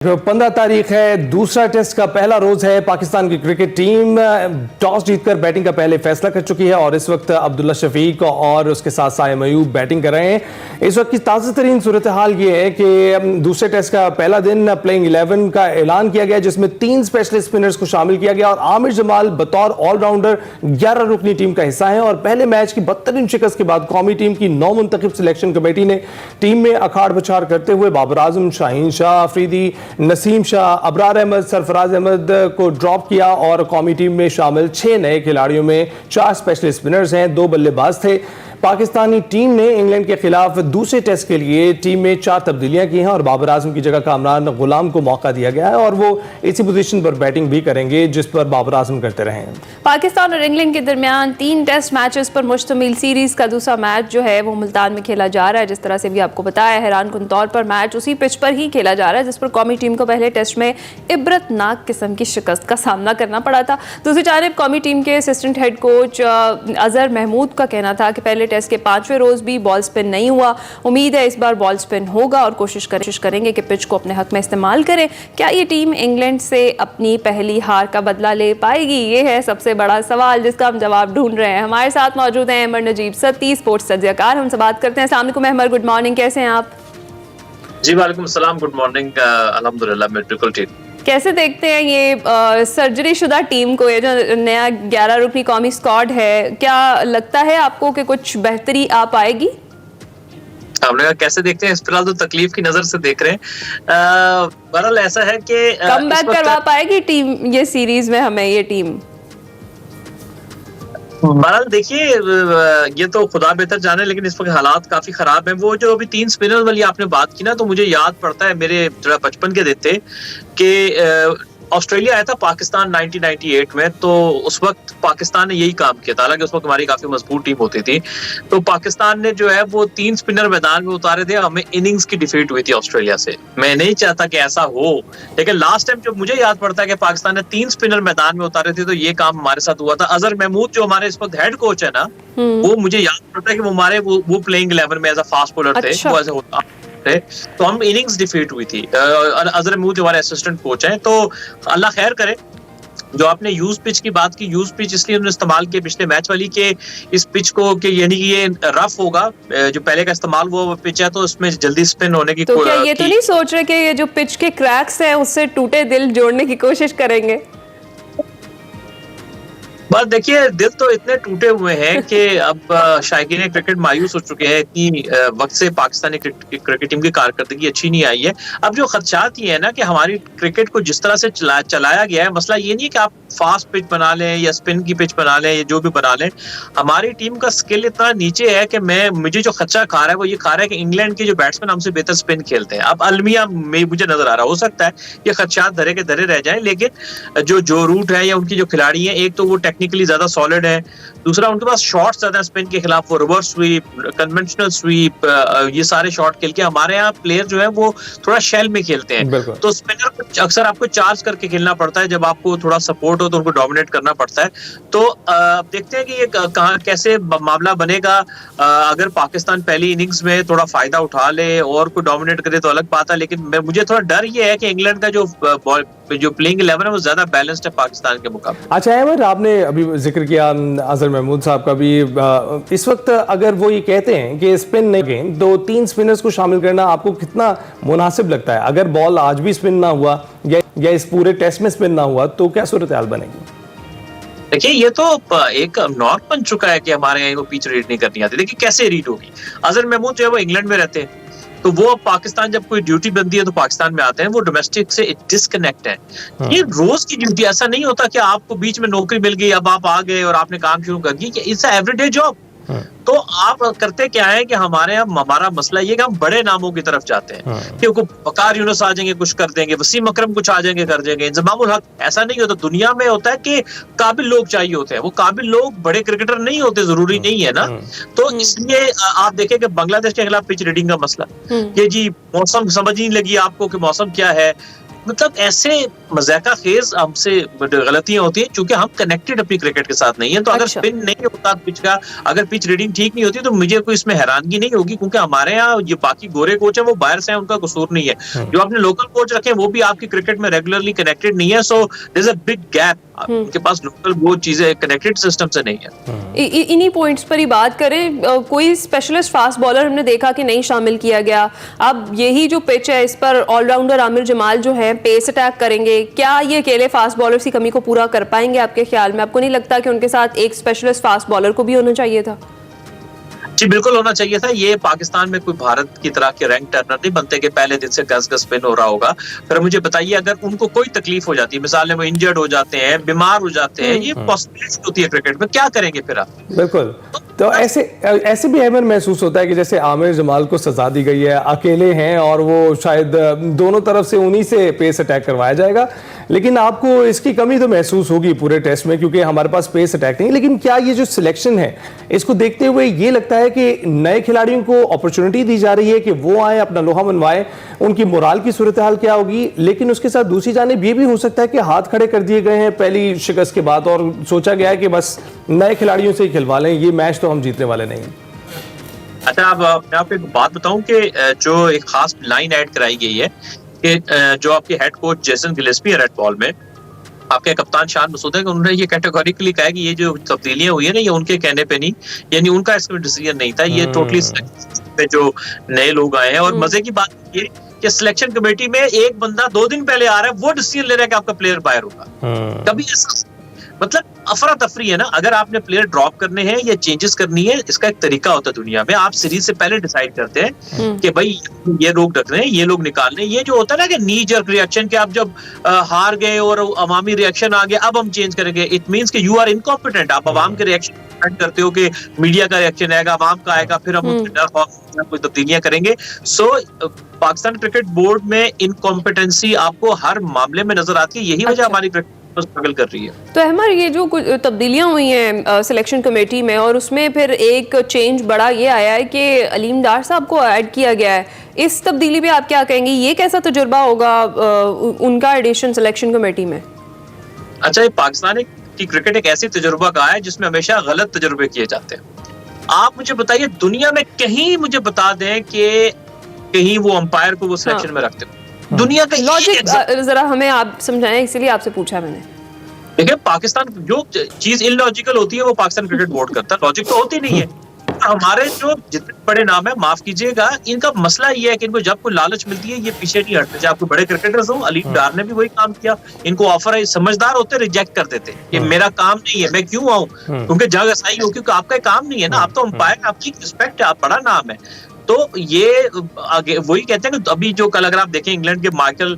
15 तारीख है, दूसरा टेस्ट का पहला रोज है। पाकिस्तान की क्रिकेट टीम टॉस जीतकर बैटिंग का पहले फैसला कर चुकी है और इस वक्त अब्दुल्ला शफीक और उसके साथ साइम अयूब बैटिंग कर रहे हैं। इस वक्त की ताज़ा तरीन सूरत हाल ये है कि दूसरे टेस्ट का पहला दिन प्लेइंग 11 का ऐलान किया गया, जिसमें 3 स्पेशलिस्ट स्पिनर्स को शामिल किया गया और आमिर जमाल बतौर ऑलराउंडर 11 रुकनी टीम का हिस्सा है। और पहले मैच की बदतरीन शिकस्त के बाद कौमी टीम की 9 मुंतखब सिलेक्शन कमेटी ने टीम में अखाड़ बछाड़ करते हुए बाबर आजम, शाहीन शाह अफरीदी, नसीम शाह, अबरार अहमद, सरफराज अहमद को ड्रॉप किया और कौमी टीम में शामिल 6 नए खिलाड़ियों में 4 स्पेशलिस्ट स्पिनर्स हैं, 2 बल्लेबाज थे। पाकिस्तानी टीम ने इंग्लैंड के खिलाफ दूसरे टेस्ट के लिए टीम में 4 तब्दीलियां की हैं और बाबर आजम की जगह कामरान गुलाम को मौका दिया गया है और वो इसी पोजीशन पर बैटिंग भी करेंगे जिस पर बाबर आजम करते रहे हैं। पाकिस्तान और इंग्लैंड के दरमियान 3 टेस्ट मैचेस पर मुश्तमिल सीरीज का दूसरा मैच जो है वो मुल्तान में खेला जा रहा है। जिस तरह से भी आपको बताया, हैरानकुन तौर पर मैच उसी पिच पर ही खेला जा रहा है जिस पर कौमी टीम को पहले टेस्ट में इबरतनाक किस्म की शिकस्त का सामना करना पड़ा था। दूसरी जानब कौमी टीम के assistant head coach Azhar Mahmood का कहना था कि पहले टेस्ट के 5वें रोज भी बॉल स्पिन नहीं हुआ, उम्मीद है इस बार बॉल स्पिन होगा और कोशिश करेंगे कि पिच को अपने हक में इस्तेमाल करें। क्या ये टीम इंग्लैंड से अपनी पहली हार का बदला ले पाएगी? ये है सबसे बड़ा सवाल जिसका हम जवाब ढूंढ रहे हैं। हमारे साथ मौजूद हैं अमर नजीब सत्ती, स्पोर्ट्स तज्ज़ियाकार। हमसे बात करते हैं। अस्सलाम वालेकुम अमर, गुड मॉर्निंग, कैसे हैं आप? जी वालेकुम सलाम, गुड मॉर्निंग। अल्हम्दुलिल्लाह मैं बिल्कुल ठीक। कैसे देखते हैं ये सर्जरी शुदा टीम को, ये जो नया 11 रुकनी कौमी स्क्वाड है, क्या लगता है आपको कि कुछ बेहतरी आ पाएगी? आपने कहा कैसे देखते हैं, इस फिलहाल तो तकलीफ की नजर से देख रहे हैं। बहरहाल ऐसा है कि कमबैक करवा पाएगी टीम ये सीरीज में? हमें ये टीम बहरहाल देखिए, ये तो खुदा बेहतर जाने, लेकिन इस वक्त हालात काफी खराब हैं। वो जो अभी 3 स्पिनर वाली आपने बात की ना, तो मुझे याद पड़ता है मेरे जरा बचपन के दिन थे कि ऑस्ट्रेलिया आया था पाकिस्तान 1998 में, तो उस वक्त पाकिस्तान ने यही काम किया था। हालांकि उस वक्त हमारी काफी मजबूत टीम होती थी, तो पाकिस्तान ने जो है वो 3 स्पिनर मैदान में उतारे थे। हमें इनिंग्स की डिफीट हुई थी ऑस्ट्रेलिया से। मैं नहीं चाहता कि ऐसा हो, लेकिन लास्ट टाइम जो मुझे याद पड़ता है कि पाकिस्तान ने 3 स्पिनर मैदान में उतारे थे, तो ये काम हमारे साथ हुआ था। अजहर महमूद जो हमारे इस वक्त हेड कोच है ना, वो मुझे याद पड़ता है कि वो हमारे वो प्लेइंग 11 में एज अ फास्ट बॉलर थे। वो ऐसे होता तो हम इनिंग्स डिफीट हुई थी। अजहर महमूद हमारे असिस्टेंट कोच हैं, तो अल्लाह खैर करे। जो आपने यूज पिच की बात की, यूज पिच इसलिए उन्होंने इस्तेमाल किया पिछले मैच वाली के इस पिच को कि यानी कि ये रफ होगा, जो पहले का इस्तेमाल वो पिच है, तो उसमें जल्दी स्पिन होने की। तो क्या ये तो नहीं सोच रहे कि ये जो पिच के क्रैक्स हैं उससे टूटे दिल जोड़ने की कोशिश करेंगे? बस देखिए, दिल तो इतने टूटे हुए हैं कि अब शायकीन क्रिकेट मायूस हो चुके हैं। इतनी वक्त से पाकिस्तानी क्रिकेट टीम की कारकर्दगी अच्छी नहीं आई है। अब जो खदशात ये है ना कि हमारी क्रिकेट को जिस तरह से चलाया गया है, मसला ये नहीं है कि आप फास्ट पिच बना लें या स्पिन की पिच बना लें या जो भी बना लें, हमारी टीम का स्किल इतना नीचे है कि मुझे जो खदशा खा रहा है वो ये खा रहा है कि इंग्लैंड के जो बैट्समैन हमसे बेहतर स्पिन खेलते हैं। अब अलमिया में मुझे नजर आ रहा, हो सकता है ये खदशात धरे के धरे रह जाए, लेकिन जो रूट है या उनकी जो खिलाड़ी है, एक तो वो टेक्निकली ज्यादा सॉलिड है, दूसरा उनके पास शॉट्स ज्यादा स्पिन के खिलाफ, वो रिवर्स स्वीप, कन्वेंशनल स्वीप, ये सारे शॉट खेल के। हमारे यहाँ प्लेयर जो है वो थोड़ा शेल में खेलते हैं, तो स्पिनर को अक्सर आपको चार्ज करके खेलना पड़ता है। जब आपको थोड़ा सपोर्ट हो तो उनको डोमिनेट करना पड़ता है। तो देखते हैं कि ये कहाँ कैसे मामला बनेगा। अगर पाकिस्तान पहली इनिंग्स में थोड़ा फायदा उठा ले और को डोमिनेट करे तो अलग बात है, लेकिन मुझे थोड़ा डर ये है कि इंग्लैंड का जो प्लेइंग 11 है वो ज्यादा बैलेंस्ड है पाकिस्तान के मुकाबले। अच्छा अहमद, आपने अभी जिक्र किया अजहर महमूद साहब का भी। इस वक्त अगर वो ये कहते हैं कि स्पिन नहीं गेम, तो 3 स्पिनर्स को शामिल करना आपको कितना मुनासिब लगता है? अगर बॉल आज भी स्पिन ना हुआ या इस पूरे टेस्ट में स्पिन ना हुआ तो क्या सूरत हाल बनेगी? देखिए, ये तो एक नॉर्म बन चुका है कि हमारे यहाँ पिच रीड नहीं करनी आती। देखिए कैसे रीड होगी। अजहर महमूद जो है वो इंग्लैंड में रहते हैं, तो वो पाकिस्तान जब कोई ड्यूटी बनती है तो पाकिस्तान में आते हैं। वो डोमेस्टिक से डिस्कनेक्ट है। ये रोज की ड्यूटी, ऐसा नहीं होता कि आपको बीच में नौकरी मिल गई, अब आप आ गए और आपने काम शुरू कर दिया। It's a everyday job. तो आप करते क्या है कि हमारे यहाँ हमारा मसला ये कि हम बड़े नामों की तरफ जाते हैं, क्योंकि वकार यूनुस आ जाएंगे कुछ कर देंगे, वसीम अकरम कुछ आ जाएंगे कर देंगे, इंजमामुल हक। ऐसा नहीं होता। दुनिया में होता है कि काबिल लोग चाहिए होते हैं। वो काबिल लोग बड़े क्रिकेटर नहीं होते, जरूरी नहीं है ना। तो इसलिए आप देखें कि बांग्लादेश के खिलाफ पिच रीडिंग का मसला, कि जी मौसम समझ नहीं लगी आपको कि मौसम क्या है, मतलब ऐसे मजाका खेज हमसे गलतियां होती हैं, क्योंकि हम कनेक्टेड अपनी क्रिकेट के साथ नहीं है। तो अगर अच्छा। स्पिन नहीं होता पिच का, अगर पिच रीडिंग ठीक नहीं होती, तो मुझे कोई इसमें हैरानगी नहीं होगी, क्योंकि हमारे यहाँ ये बाकी गोरे कोच है वो बाहर से हैं, उनका कसूर नहीं है। जो आपने लोकल कोच रखे वो भी आपकी क्रिकेट में रेगुलरली कनेक्टेड नहीं है। So there is a big gap, उनके पास लोकल वो चीजें कनेक्टेड सिस्टम से नहीं है। इन्हीं पॉइंट्स पर ही बात करें, कोई स्पेशलिस्ट फास्ट बॉलर हमने देखा कि नहीं शामिल किया गया। अब यही जो पिच है इस पर ऑलराउंडर आमिर जमाल जो है पेस अटैक करेंगे, क्या ये अकेले फास्ट बॉलर्स की कमी को पूरा कर पाएंगे आपके ख्याल में? आपको नहीं लगता कि उनके साथ एक स्पेशलिस्ट फास्ट बॉलर को भी होना चाहिए था? जी बिल्कुल होना चाहिए था। ये पाकिस्तान में कोई भारत की तरह के रैंक टर्नर नहीं बनते कि पहले दिन से गस गस स्पिन हो रहा होगा। फिर मुझे बताइए, अगर उनको कोई तकलीफ हो जाती है, मिसाल वो इंजर्ड हो जाते हैं, बीमार हो जाते हैं, ये पॉसिबिलिटी होती है क्रिकेट में, क्या करेंगे फिर आप? बिल्कुल। तो ऐसे भी अहमद महसूस होता है कि जैसे आमिर जमाल को सजा दी गई है, अकेले हैं और वो शायद दोनों तरफ से उन्हीं से पेस अटैक करवाया जाएगा, लेकिन आपको इसकी कमी तो महसूस होगी पूरे टेस्ट में, क्योंकि हमारे पास पेस अटैक नहीं। लेकिन क्या ये जो सिलेक्शन है, इसको देखते हुए ये लगता है कि नए खिलाड़ियों को अपॉर्चुनिटी दी जा रही है कि वो आए, अपना लोहा मनवाएं, उनकी मोराल की सूरत हाल क्या होगी? लेकिन उसके साथ दूसरी जानिब ये भी हो सकता है कि हाथ खड़े कर दिए गए हैं पहली शिकस्त के बाद और सोचा गया है कि बस नए खिलाड़ियों से ही खिलवा लें, ये मैच तो हम जीतने वाले नहीं। अच्छा, अब मैं आपको एक बात बताऊं कि जो एक खास लाइन ऐड कराई गई है कि जो आपके हेड कोच जेसन गिलेस्पी है रेड बॉल में, आपके कप्तान शान मसूद है, उन्होंने ये कैटेगोरिकली कहा है कि ये जो तब्दीलियां हुई है ना, ये उनके कहने पे नहीं, यानी उनका इसमें डिसीजन नहीं था, ये टोटली पे जो नए लोग आए हैं। और मजे की बात ये कि सिलेक्शन कमेटी में एक बंदा 2 दिन पहले आ रहा है, वो डिसीजन ले रहा है कि आपका प्लेयर बाहर होगा। कभी ऐसा, मतलब अफरा तफरी है ना। अगर आपने प्लेयर ड्रॉप करने हैं या चेंजेस करनी है, इसका एक तरीका होता है दुनिया में। आप सीरीज से पहले डिसाइड करते हैं कि भाई ये लोग रखने हैं, ये लोग निकालने। ये जो होता है ना कि नी जर्क रिएक्शन, कि आप जब हार गए और अवामी रिएक्शन आ गया, अब हम चेंज करेंगे, इट मींस कि यू आर इनकॉम्पिटेंट। आप अवाम के रिएक्शन करते हो कि मीडिया का रिएक्शन आएगा, अवाम का आएगा, फिर हम उसके डर खौफ कोई तब्दीलियां करेंगे। सो पाकिस्तान क्रिकेट बोर्ड में इनकॉम्पिटेंसी आपको हर मामले में नजर आती है। यही वजह हमारी स्ट्रगल कर रही है। तो अहमद, ये जो कुछ तब्दीलियां हुई हैं सिलेक्शन कमेटी में, और उसमें फिर एक चेंज बड़ा ये आया है कि अलीम डार साहब को ऐड किया गया है, इस तब्दीली पे आप क्या कहेंगे? ये कैसा तजुर्बा होगा उनका एडिशन सिलेक्शन कमेटी में? अच्छा, ये पाकिस्तान की क्रिकेट एक ऐसी तजुर्बा का है जिसमें हमेशा गलत तजुर्बे किए जाते हैं। आप मुझे बताइए, दुनिया में कहीं मुझे बता दें कि कहीं वो अंपायर को वो सिलेक्शन में रखते हो? दुनिया का लॉजिक जरा हमें आप समझाएं, इसीलिए आपसे पूछा मैंने। देखिए, पाकिस्तान जो चीज इलॉजिकल होती है वो पाकिस्तान क्रिकेट बोर्ड करता है, लॉजिक तो होती नहीं है। हमारे जो जितने बड़े नाम है, माफ कीजिएगा, इनका मसला ये है कि इनको जब कोई लालच मिलती है ये पीछे नहीं हटते। चाहे आपको बड़े क्रिकेटर्स हो, अलीम डार ने भी वही काम किया। इनको ऑफर है, समझदार होते रिजेक्ट कर देते कि मेरा काम नहीं है, मैं क्यों आऊं, क्योंकि जगह सही हो, क्योंकि आपका काम नहीं है ना, आप तो अंपायर, आपकी रिस्पेक्ट है, आप बड़ा नाम है। तो ये आगे वही कहते हैं कि अभी जो कल अगर आप देखें इंग्लैंड के माइकल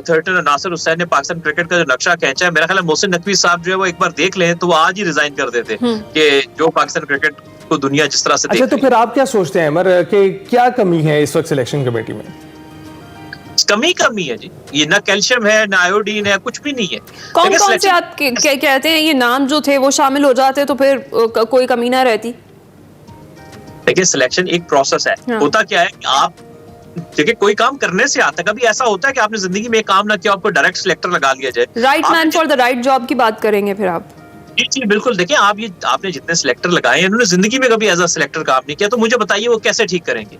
थर्टन और नासिर हुसैन ने पाकिस्तान क्रिकेट का जो नक्शा खींचा है, मेरा ख्याल है मोहसिन नकवी साहब जो है वो एक बार देख लें तो वो आज ही रिजाइन कर देते कि जो पाकिस्तान क्रिकेट को दुनिया जिस तरह से अच्छा, तो फिर आप क्या सोचते हैं अमर कि क्या कमी है इस वक्त सिलेक्शन कमेटी में? कमी है जी, ये ना कैल्शियम है, ना आयोडीन है, कुछ भी नहीं है। कौन कौन से आप कहते हैं ये नाम जो थे वो शामिल हो जाते तो फिर कोई कमी ना रहती? देखिए, सिलेक्शन एक प्रोसेस है। होता क्या है कि आप देखिए, कोई काम करने से आता है। कभी ऐसा होता है कि आपने जिंदगी में एक काम ना किया, आपको डायरेक्ट सिलेक्टर लगा लिया जाए। Right man for the right job की बात करेंगे फिर आप? जी बिल्कुल। देखिए, आपने जितने सिलेक्टर लगाए हैं, इन्होंने जिंदगी में कभी एज अ सिलेक्टर काम नहीं किया, तो मुझे बताइए वो कैसे ठीक करेंगे?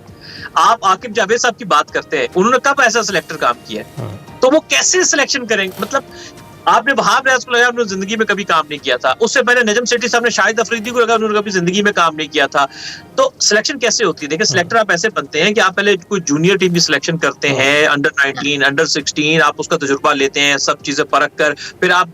आप आकिब जावेद साहब की बात करते हैं, उन्होंने कब ऐसा सिलेक्टर काम किया है? तो वो कैसे सिलेक्शन करेंगे? मतलब आपने वहाब रियाज को लगाया, उन्होंने जिंदगी में कभी काम नहीं किया था। उससे पहले नजम सेठी साहब ने शाहिद अफरीदी को लगाया, उन्होंने कभी जिंदगी में काम नहीं किया था। तो सिलेक्शन कैसे होती है? देखिए, सिलेक्टर आप ऐसे बनते हैं कि आप पहले कोई जूनियर टीम की सिलेक्शन करते हैं, अंडर 19, अंडर 16, आप उसका तजुर्बा लेते हैं, सब चीजें परख कर, फिर आप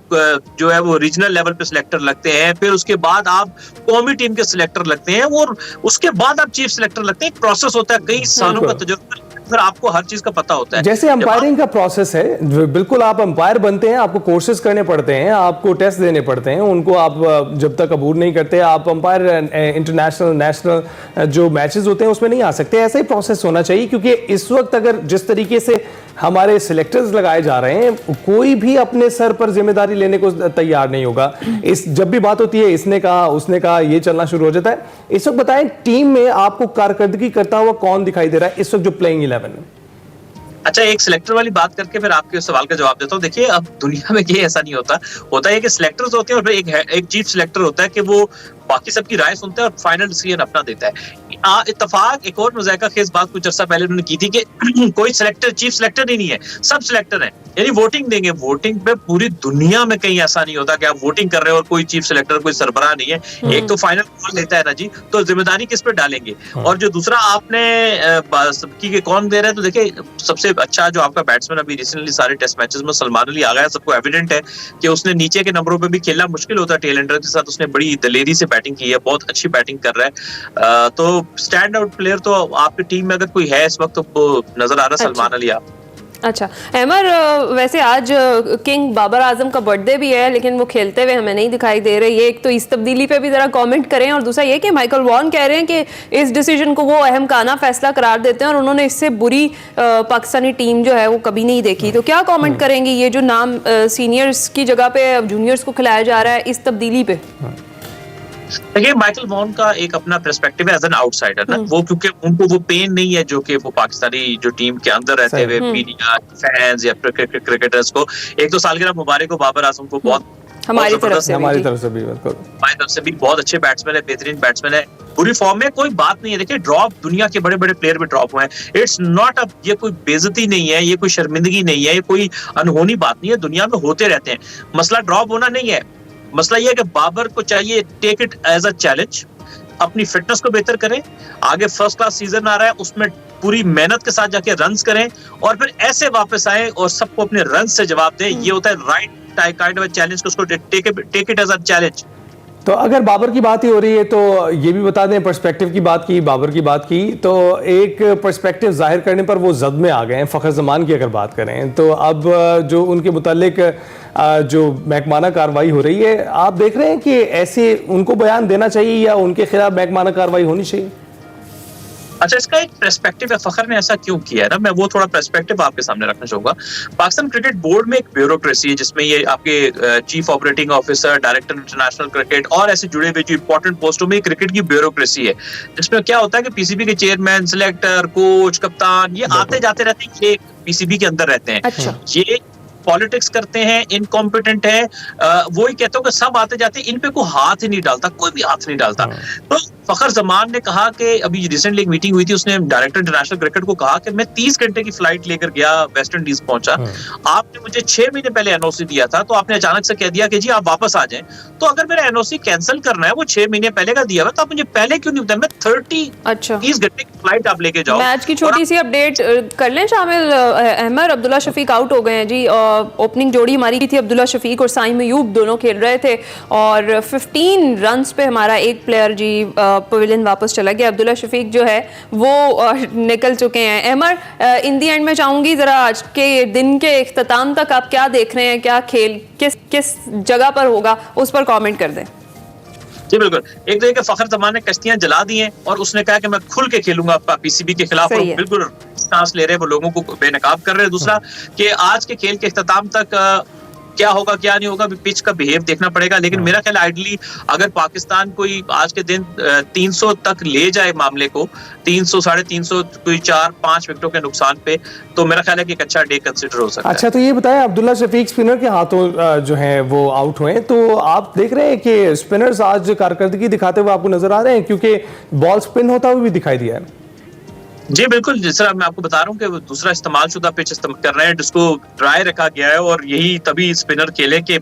जो है वो रीजनल लेवल पे सिलेक्टर लगते हैं, फिर उसके बाद आप कौमी टीम के सिलेक्टर लगते हैं, और उसके बाद आप चीफ सिलेक्टर लगते हैं। एक प्रोसेस होता है, कई सालों का तजुर्बा, फिर आपको हर चीज का पता होता है। जैसे अंपायरिंग का प्रोसेस है, बिल्कुल आप अंपायर बनते हैं, आपको कोर्सेज करने पड़ते हैं, आपको टेस्ट देने पड़ते हैं, उनको आप जब तक अबूर नहीं करते आप अंपायर इंटरनेशनल नेशनल जो मैचेस होते हैं उसमें नहीं आ सकते। ऐसा ही प्रोसेस होना चाहिए, क्योंकि इस वक्त अगर जिस तरीके से हमारे सिलेक्टर्स लगाए जा रहे हैं, कोई भी अपने सर पर जिम्मेदारी लेने को तैयार नहीं होगा। इस जब भी बात होती है इसने कहा उसने कहा, ये चलना शुरू हो जाता है। इस वक्त बताएं, टीम में आपको कारकर्दगी करता हुआ कौन दिखाई दे रहा है इस वक्त जो प्लेइंग 11 है? अच्छा, एक सिलेक्टर वाली बात करके फिर आपके सवाल का जवाब देता हूँ। देखिए, अब दुनिया में ये ऐसा नहीं होता। होता है कि सिलेक्टर्स होते हैं और फिर एक चीफ सिलेक्टर होता है कि वो बाकी सबकी राय सुनता है और फाइनल डिसीजन अपना देता है। इत्तेफाक एक और मज़ाक़ा खेज़ बात कुछ अर्सा पहले उन्होंने की थी कि कोई सिलेक्टर चीफ सिलेक्टर ही नहीं है, सब सिलेक्टर हैं, यानी वोटिंग देंगे। वोटिंग पे पूरी दुनिया में कहीं ऐसा नहीं होता कि आप वोटिंग कर रहे हो और कोई चीफ सिलेक्टर, कोई सरबराह नहीं है। एक तो फाइनल कॉल लेता है ना जी, तो जिम्मेदारी किस पे डालेंगे? और जो दूसरा आपने की कौन दे रहा है, तो देखिए सबसे अच्छा जो आपका बैट्समैन अभी रिसेंटली सारे टेस्ट मैचेस में सलमान अली आ गया, सबको एविडेंट है कि उसने नीचे के नंबरों पे भी खेलना मुश्किल होता है। टेल एंडर के साथ उसने बड़ी दलेरी से बैटिंग की है, बहुत अच्छी बैटिंग कर रहा है। तो स्टैंड आउट प्लेयर तो आपकी टीम में अगर कोई है इस वक्त तो नजर आ रहा है सलमान अली। आप अच्छा अहमर, वैसे आज किंग बाबर आजम का बर्थडे भी है, लेकिन वो खेलते हुए हमें नहीं दिखाई दे रहे। ये एक तो इस तब्दीली पे भी जरा कमेंट करें, और दूसरा ये कि माइकल वॉन कह रहे हैं कि इस डिसीजन को वो अहमकाना फैसला करार देते हैं और उन्होंने इससे बुरी पाकिस्तानी टीम जो है वो कभी नहीं देखी। तो क्या कमेंट करेंगे ये जो नाम सीनियर्स की जगह पे जूनियर्स को खिलाया जा रहा है इस तब्दीली पे? देखिए, माइकल वॉन का एक अपना पर्सपेक्टिव है एज एन आउटसाइडर ना, वो क्योंकि उनको वो पेन नहीं है जो कि वो पाकिस्तानी जो टीम के अंदर रहते हुए मीडिया, फैंस या क्रिकेटर्स को। एक तो सालगिरह मुबारक हो बाबर आजम को, बहुत हमारी तरफ से भी बहुत अच्छे बैट्समैन है, बेहतरीन बैट्समैन है, पूरी फॉर्म में, कोई बात नहीं है। देखिए, ड्रॉप दुनिया के बड़े बड़े प्लेयर में ड्रॉप हुए हैं। इट्स नॉट अ, ये कोई बेइज्जती नहीं है, ये कोई शर्मिंदगी नहीं है, ये कोई अनहोनी बात नहीं है, दुनिया में होते रहते हैं। मसला ड्रॉप होना नहीं है, मसला ये है कि बाबर को चाहिए take it as a challenge, अपनी फिटनेस को बेहतर करें, आगे फर्स्ट क्लास सीजन आ रहा है उसमें पूरी मेहनत के साथ जाके रन्स करें और फिर ऐसे वापस आए और सबको अपने रन से जवाब दें। ये होता है राइट काइंड ऑफ चैलेंज, उसको take it as a challenge. तो अगर बाबर की बात ही हो रही है तो ये भी बता दें, पर्सपेक्टिव की बात की, बाबर की बात की, तो एक पर्सपेक्टिव जाहिर करने पर वो जद में आ गए हैं। फ़खर ज़मान की अगर बात करें तो अब जो उनके मुतालिक जो महकमाना कार्रवाई हो रही है, आप देख रहे हैं कि ऐसे उनको बयान देना चाहिए या उनके खिलाफ महकमाना कार्रवाई होनी चाहिए? अच्छा, इसका एक पर्सपेक्टिव है, फखर ने ऐसा क्यों किया है ना, मैं वो थोड़ा पर्सपेक्टिव आपके सामने रखना चाहूंगा। पाकिस्तान क्रिकेट बोर्ड में एक ब्यूरोक्रेसी है जिसमें ये आपके chief operating officer, director international cricket और ऐसे जुड़े हुए जो इंपॉर्टेंट पोस्टों में क्रिकेट की ब्यूरोक्रेसी है, जिसमें क्या होता है कि पीसीबी के चेयरमैन, सिलेक्टर, कोच, कप्तान ये आते जाते रहते हैं, ये पीसीबी के अंदर रहते हैं। अच्छा। ये पॉलिटिक्स करते हैं, इनकॉम्पिटेंट है, वो ही कहते हो कि सब आते जाते, इन पे कोई हाथ ही नहीं डालता, कोई भी हाथ नहीं डालता। तो फखर जमान ने कहा कि अभी रिसेंटली एक मीटिंग हुई थी, उसने डायरेक्टर इंटरनेशनल क्रिकेट को कहा कि मैं 30 घंटे की फ्लाइट लेकर गया, वेस्ट इंडीज पहुंचा, आपने मुझे 6 महीने पहले एनओसी दिया था, तो आपने अचानक से कह दिया कि जी आप वापस आ जाएं। तो अगर मेरा एनओसी कैंसिल करना है, वो 6 महीने पहले का दिया हुआ, तो आप मुझे पहले क्यों नहीं बताया? मैं 30 घंटे की फ्लाइट आप लेके जाओ। मैच की छोटी सी अपडेट कर लें शामिल अहमर, अब्दुल्ला शफीक आउट हो गए हैं जी। ओपनिंग जोड़ी हमारी थी, अब्दुल्ला शफीक और साइम अयूब दोनों खेल रहे थे और 15 रन्स पे हमारा एक प्लेयर जी पवेलियन वापस चला गया। अब्दुल्ला शफीक जो है वो निकल चुके हैं। अहमर, इन दी एंड में चाहूंगी जरा आज के दिन के इख्तिताम तक आप क्या देख रहे हैं, क्या खेल किस जगह पर होगा, उस पर कमेंट कर दें। जी बिल्कुल, एक तो ये कि फखर जमान ने कश्तियां जला दी हैं और उसने कहा कि मैं खुल के खेलूंगा पीसीबी के खिलाफ, और बिल्कुल सांस ले रहे हैं, वो लोगों को बेनकाब कर रहे हैं। दूसरा कि आज के खेल के इख्तिताम तक क्या होगा क्या नहीं होगा, पिच का बिहेव देखना पड़ेगा। लेकिन मेरा ख्याल आइडली अगर पाकिस्तान कोई आज के दिन 300 तक ले जाए मामले को, 300 साढ़े 300 कोई 4-5 विकेटों के नुकसान पे, तो मेरा ख्याल है कि एक अच्छा डे कंसिडर हो सकता है। अच्छा, तो ये बताएं, अब्दुल्ला शफीक स्पिनर के हाथों जो हैं वो आउट हुए, तो आप देख रहे हैं कि स्पिनर्स आज कारकर्दगी दिखाते हुए आपको नजर आ रहे हैं, क्योंकि बॉल स्पिन होता हुआ भी दिखाई दिया है। जी बिल्कुल, जिस तरह मैं आपको बता रहा हूँ कि दूसरा इस्तेमाल शुदा पिच इस्तेमाल कर रहे हैं, जिसको ड्राई रखा गया है, और यही तभी स्पिनर खेले कि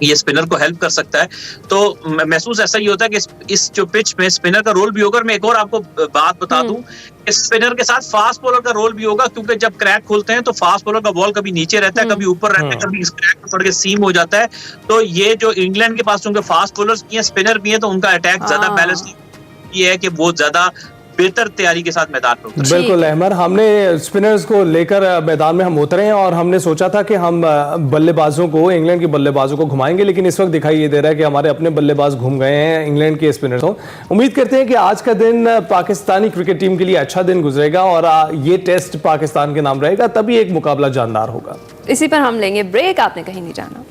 ये स्पिनर को हेल्प कर सकता है। तो महसूस ऐसा ही होता है कि इस जो पिच में स्पिनर का रोल भी होगा। मैं एक और आपको बात बता दूं, इस स्पिनर के साथ फास्ट बॉलर का रोल भी होगा, क्योंकि जब क्रैक खोलते हैं तो फास्ट बॉलर का बॉल कभी नीचे रहता है, कभी ऊपर रहता है, कभी इस क्रैक में पड़ के सीम हो जाता है। तो ये जो इंग्लैंड के पास चूंकि फास्ट बॉलर्स भी हैं, स्पिनर भी हैं, तो उनका अटैक ज्यादा बैलेंस ये है कि वो ज्यादा बेहतर तैयारी के साथ मैदान में उतरे। बिल्कुल अहमर, हमने स्पिनर्स को लेकर मैदान में हम उतरे हैं और हमने सोचा था कि हम बल्लेबाजों को, इंग्लैंड के बल्लेबाजों को घुमाएंगे, लेकिन इस वक्त दिखाई ये दे रहा है कि हमारे अपने बल्लेबाज घूम गए हैं इंग्लैंड के स्पिनर्स को। उम्मीद करते हैं कि आज का दिन पाकिस्तानी क्रिकेट टीम के लिए अच्छा दिन गुजरेगा और ये टेस्ट पाकिस्तान के नाम रहेगा, तभी एक मुकाबला जानदार होगा। इसी पर हम लेंगे ब्रेक, आपने कहीं नहीं जाना।